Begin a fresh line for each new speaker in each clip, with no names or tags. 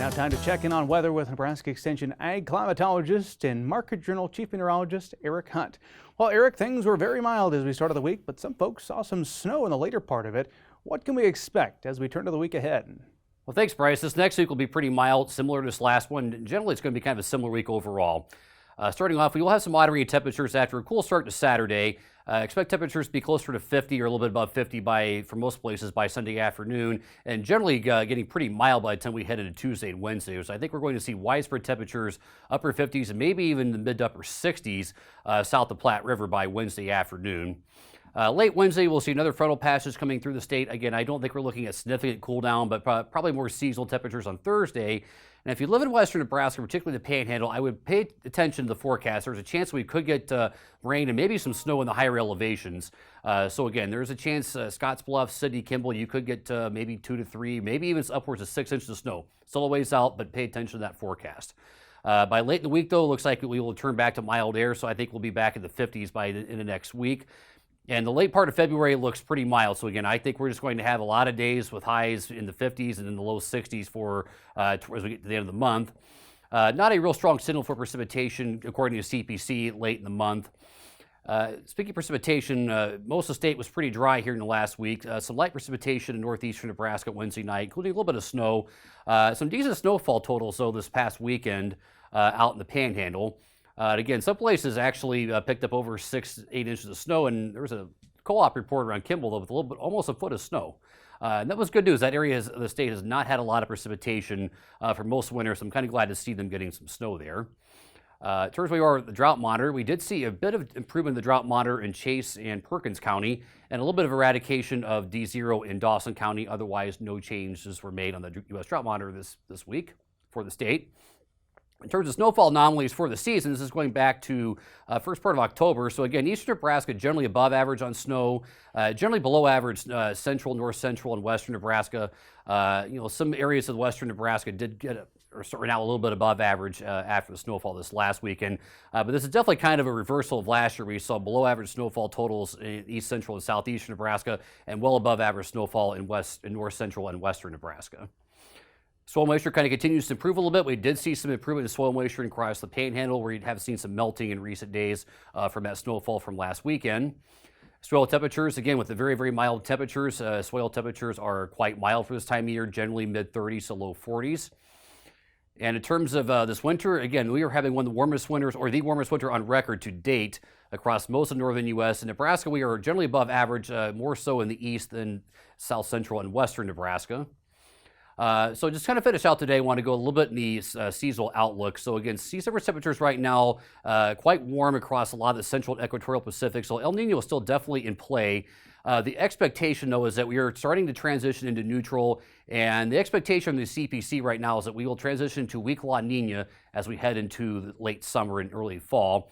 Now time to check in on weather with Nebraska Extension Ag Climatologist and Market Journal Chief Meteorologist Eric Hunt. Well, Eric, things were very mild as we started the week, but some folks saw some snow in the later part of it. What can we expect as we turn to the week ahead?
Well, thanks, Bryce. This next week will be pretty mild, similar to this last one. Generally, it's going to be kind of a similar week overall. Starting off, we will have some moderated temperatures after a cool start to Saturday. Expect temperatures to be closer to 50 or a little bit above 50 for most places by Sunday afternoon, and generally getting pretty mild by the time we head into Tuesday and Wednesday. So I think we're going to see widespread temperatures, upper 50s and maybe even the mid to upper 60s south of Platte River by Wednesday afternoon. Late Wednesday, we'll see another frontal passage coming through the state. Again, I don't think we're looking at significant cool down, but probably more seasonal temperatures on Thursday. And if you live in western Nebraska, particularly the Panhandle, I would pay attention to the forecast. There's a chance we could get rain and maybe some snow in the higher elevations. So again, there's a chance Scottsbluff, Sidney, Kimball, you could get maybe 2 to 3, maybe even upwards of 6 inches of snow. Still a ways out, but pay attention to that forecast. By late in the week, though, it looks like we will turn back to mild air, so I think we'll be back in the 50s in the next week. And the late part of February looks pretty mild. So again, I think we're just going to have a lot of days with highs in the 50s and in the low 60s as we get to the end of the month. Not a real strong signal for precipitation, according to CPC, late in the month. Speaking of precipitation, most of the state was pretty dry here in the last week. Some light precipitation in northeastern Nebraska Wednesday night, including a little bit of snow. Some decent snowfall totals, though, this past weekend out in the Panhandle. Again, some places actually picked up over 6-8 inches of snow, and there was a co-op report around Kimball, though, with a little bit, almost a foot of snow. And that was good news. That area of the state has not had a lot of precipitation for most winter, so I'm kind of glad to see them getting some snow there. In terms of where we are with the drought monitor, we did see a bit of improvement in the drought monitor in Chase and Perkins County, and a little bit of eradication of D0 in Dawson County. Otherwise, no changes were made on the U.S. drought monitor this week for the state. In terms of snowfall anomalies for the season, this is going back to first part of October. So again, eastern Nebraska generally above average on snow, generally below average central, north central, and western Nebraska. Some areas of western Nebraska did get or starting out a little bit above average after the snowfall this last weekend. But this is definitely kind of a reversal of last year. We saw below average snowfall totals in east central and southeastern Nebraska, and well above average snowfall in north central and western Nebraska. Soil moisture kind of continues to improve a little bit. We did see some improvement in soil moisture across the Panhandle, where you have seen some melting in recent days from that snowfall from last weekend. Soil temperatures, again, with the very, very mild temperatures, soil temperatures are quite mild for this time of year, generally mid-30s to low 40s. And in terms of this winter, again, we are having one of the warmest winters, or the warmest winter on record to date across most of the northern U.S. In Nebraska, we are generally above average, more so in the east than south central and western Nebraska. So just kind of finish out today, I want to go a little bit in the seasonal outlook. So again, sea surface temperatures right now quite warm across a lot of the central and equatorial Pacific. So El Nino is still definitely in play. The expectation, though, is that we are starting to transition into neutral. And the expectation of the CPC right now is that we will transition to weak La Nina as we head into the late summer and early fall.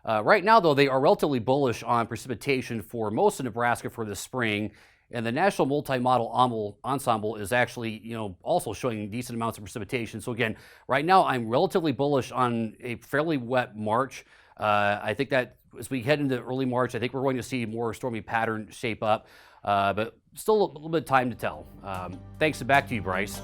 Right now, though, they are relatively bullish on precipitation for most of Nebraska for this spring. And the National Multi-Model Ensemble is actually, also showing decent amounts of precipitation. So again, right now I'm relatively bullish on a fairly wet March. I think that as we head into early March, I think we're going to see more stormy pattern shape up, but still a little bit of time to tell. Thanks, and back to you, Bryce.